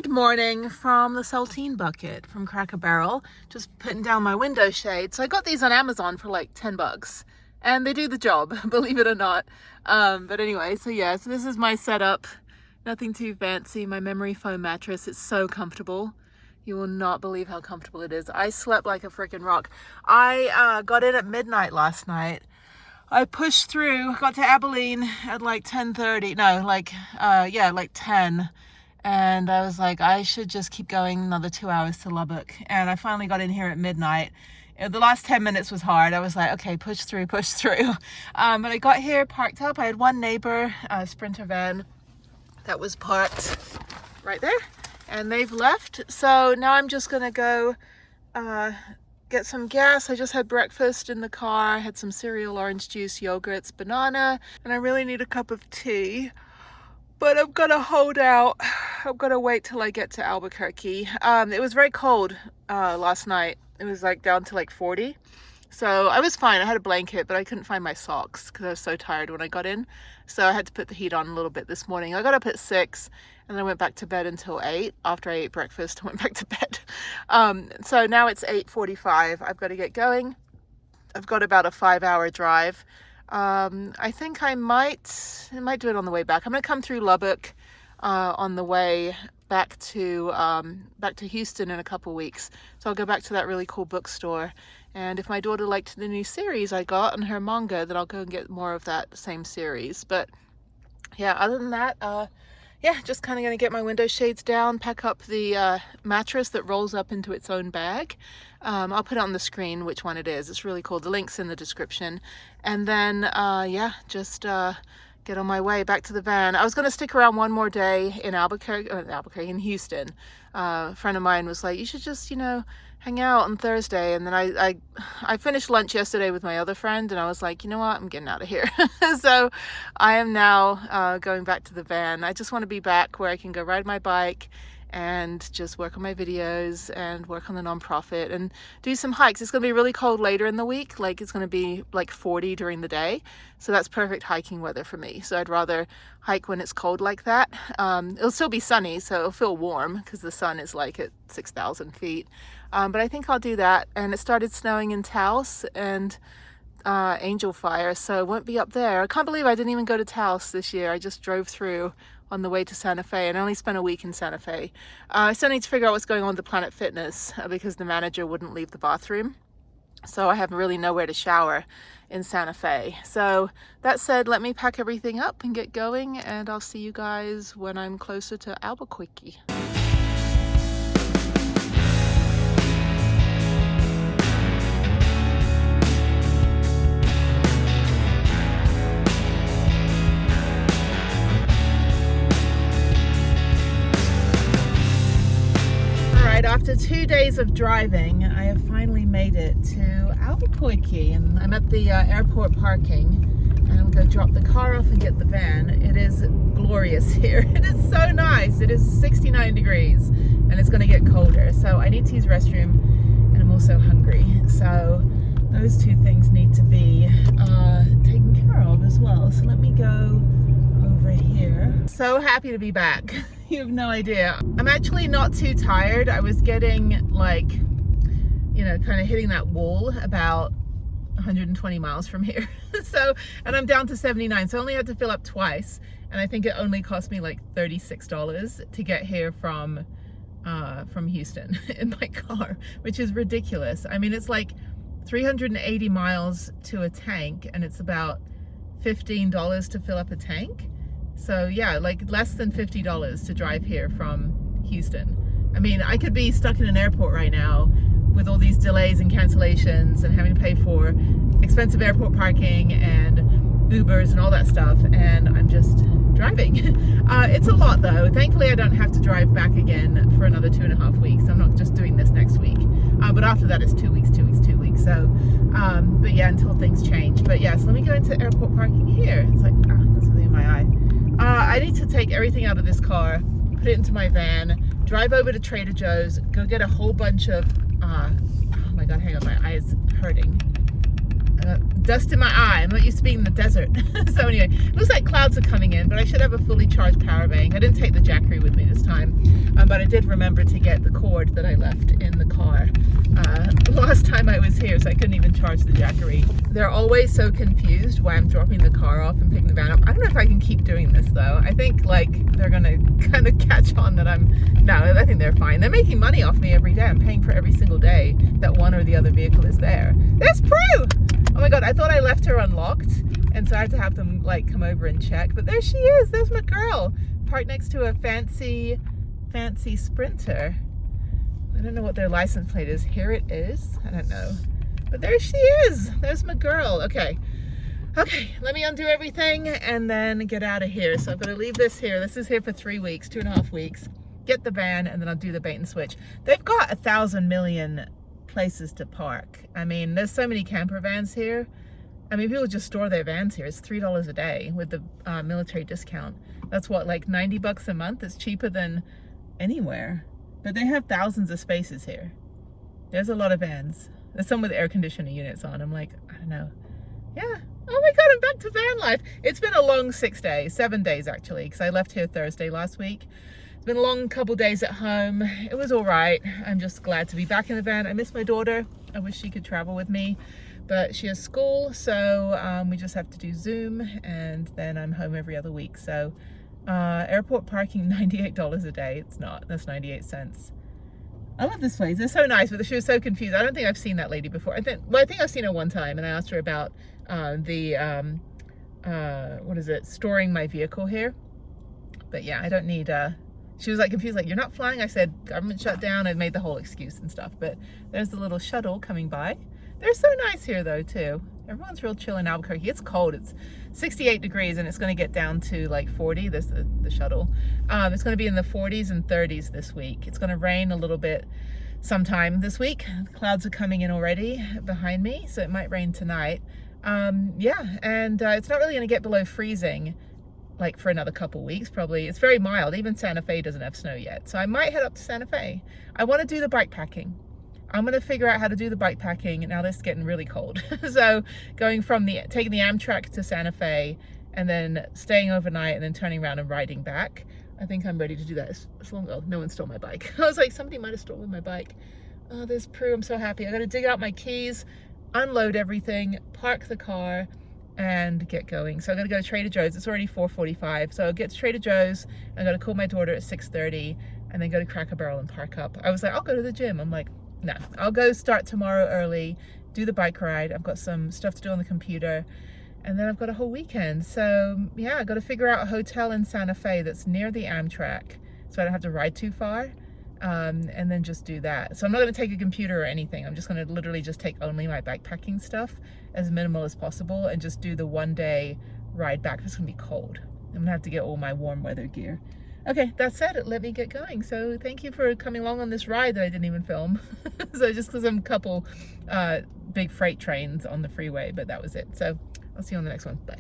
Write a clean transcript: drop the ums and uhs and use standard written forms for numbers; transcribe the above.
Good morning from the saltine bucket from Cracker Barrel. Just putting down my window shade. So I got these on Amazon for like 10 bucks and they do the job, believe it or not. But anyway, so this is my setup. Nothing too fancy. My memory foam mattress. It's so comfortable. You will not believe how comfortable it is. I slept like a freaking rock. I got in at midnight last night. I pushed through, got to Abilene at like 10:30. No, like 10. And I was like, I should just keep going another 2 hours to Lubbock. And I finally got in here at midnight. The last 10 minutes was hard. I was like, okay, push through. But I got here, parked up. I had one neighbor, a Sprinter van that was parked right there. And they've left. So now I'm just gonna go get some gas. I just had breakfast in the car. I had some cereal, orange juice, yogurts, banana, and I really need a cup of tea. But I'm gonna hold out. I'm gonna wait till I get to Albuquerque. It was very cold last night. It was like down to like 40. So I was fine. I had a blanket, but I couldn't find my socks because I was so tired when I got in. So I had to put the heat on a little bit this morning. I got up at 6 and then I went back to bed until 8. After I ate breakfast, I went back to bed. So now it's 8:45. I've got to get going. I've got about a 5-hour drive. I think I might do it on the way back. I'm gonna come through Lubbock on the way back to Houston in a couple weeks. So I'll go back to that really cool bookstore. And if my daughter liked the new series I got on her manga, then I'll go and get more of that same series. But yeah, other than that, just kind of gonna get my window shades down, pack up the mattress that rolls up into its own bag. I'll put it on the screen which one it is. It's really cool. The link's in the description. And then just get on my way back to the van. I was going to stick around one more day in in Houston. A friend of mine was like, you should just, hang out on Thursday. And then I finished lunch yesterday with my other friend and I was like, you know what, I'm getting out of here. So I am now going back to the van. I just want to be back where I can go ride my bike and just work on my videos and work on the nonprofit and do some hikes. It's going to be really cold later in the week. Like it's going to be like 40 during the day. So that's perfect hiking weather for me. So I'd rather hike when it's cold like that. It'll still be sunny, so it'll feel warm because the sun is like at 6,000 feet. But I think I'll do that. And it started snowing in Taos and Angel Fire, so I won't be up there. I can't believe I didn't even go to Taos this year. I just drove through on the way to Santa Fe and I only spent a week in Santa Fe. I still need to figure out what's going on with the Planet Fitness because the manager wouldn't leave the bathroom. So I have really nowhere to shower in Santa Fe. So that said, let me pack everything up and get going and I'll see you guys when I'm closer to Albuquerque. After 2 days of driving, I have finally made it to Albuquerque and I'm at the airport parking and I'm going to drop the car off and get the van. It is glorious here. It is so nice. It is 69 degrees and it's going to get colder. So I need to use the restroom and I'm also hungry. So those two things need to be taken care of as well. So let me go over here. So happy to be back. You have no idea. I'm actually not too tired. I was getting like, kind of hitting that wall about 120 miles from here. And I'm down to 79. So I only had to fill up twice. And I think it only cost me like $36 to get here from Houston in my car, which is ridiculous. I mean, it's like 380 miles to a tank and it's about $15 to fill up a tank. So yeah, like less than $50 to drive here from Houston. I mean, I could be stuck in an airport right now with all these delays and cancellations and having to pay for expensive airport parking and Ubers and all that stuff. And I'm just driving. It's a lot though. Thankfully, I don't have to drive back again for another 2.5 weeks. I'm not just doing this next week. But after that, it's 2 weeks. So, but yeah, until things change. But yeah, so let me go into airport parking here. It's like, that's something in my eye. I need to take everything out of this car, put it into my van, drive over to Trader Joe's, go get a whole bunch of, oh my God, hang on, my eye is hurting. Dust in my eye. I'm not used to being in the desert. So anyway, looks like clouds are coming in, but I should have a fully charged power bank. I didn't take the Jackery with me this time, but I did remember to get the cord that I left in the car last time I was here, so I couldn't even charge the Jackery. They're always so confused why I'm dropping the car off and picking the van up. I don't know if I can keep doing this though. I think like they're gonna kind of catch on that no, I think they're fine. They're making money off me every day. I'm paying for every single day that one or the other vehicle is there. There's Prue! Oh my god, I thought I left her unlocked, and so I had to have them like come over and check, but there she is. There's my girl, parked next to a fancy Sprinter. I don't know what their license plate is. Here it is. I don't know, but there she is. There's my girl. Okay, let me undo everything and then get out of here. So I'm gonna leave this here. This is here for 3 weeks, 2.5 weeks. Get the van, and then I'll do the bait and switch. They've got 1,000 million places to park. I mean, there's so many camper vans here. I mean, people just store their vans here. It's $3 a day with the military discount. That's what, like 90 bucks a month? It's cheaper than anywhere. But they have thousands of spaces here. There's a lot of vans. There's some with air conditioning units on. I'm like, I don't know. Yeah. Oh my god, I'm back to van life. It's been a long 6 days, 7 days actually, because I left here Thursday last week. It's been a long couple days at home. It was all right. I'm just glad to be back in the van. I miss my daughter. I wish she could travel with me, but she has school, so we just have to do Zoom, and then I'm home every other week. So airport parking, $98 a day. It's not. That's 98 cents. I love this place. They're so nice, but she was so confused. I don't think I've seen that lady before. I think I've seen her one time, and I asked her about what is it, storing my vehicle here. But yeah, I don't need she was like confused, like, you're not flying? I said government shut down. I made the whole excuse and stuff. But there's the little shuttle coming by. They're so nice here though too. Everyone's real chill in Albuquerque. It's cold. It's 68 degrees and it's going to get down to like 40. This the shuttle. It's going to be in the 40s and 30s this week. It's going to rain a little bit sometime this week. The clouds are coming in already behind me, so it might rain tonight. Yeah, and it's not really going to get below freezing like for another couple weeks probably. It's very mild. Even Santa Fe doesn't have snow yet, so I might head up to Santa Fe. I want to do the bike packing. I'm going to figure out how to do the bike packing. Now this is getting really cold. So going from taking the Amtrak to Santa Fe and then staying overnight and then turning around and riding back. I think I'm ready to do that as long as no one stole my bike. I was like, somebody might have stolen my bike. Oh, there's Prue. I'm so happy. I got to dig out my keys, unload everything, park the car, and get going. So I got to go to Trader Joe's. It's already 4:45. So I'll get to Trader Joe's. I got to call my daughter at 6:30 and then go to Cracker Barrel and park up. I was like, I'll go to the gym. I'm like, no, I'll go start tomorrow early, do the bike ride. I've got some stuff to do on the computer, and then I've got a whole weekend. So yeah, I got to figure out a hotel in Santa Fe that's near the Amtrak so I don't have to ride too far, and then just do that. So I'm not going to take a computer or anything. I'm just going to literally just take only my bikepacking stuff, as minimal as possible, and just do the 1 day ride back. It's going to be cold. I'm going to have to get all my warm weather gear. Okay, that said, let me get going. So thank you for coming along on this ride that I didn't even film. So just because I'm a couple big freight trains on the freeway, but that was it. So I'll see you on the next one. Bye.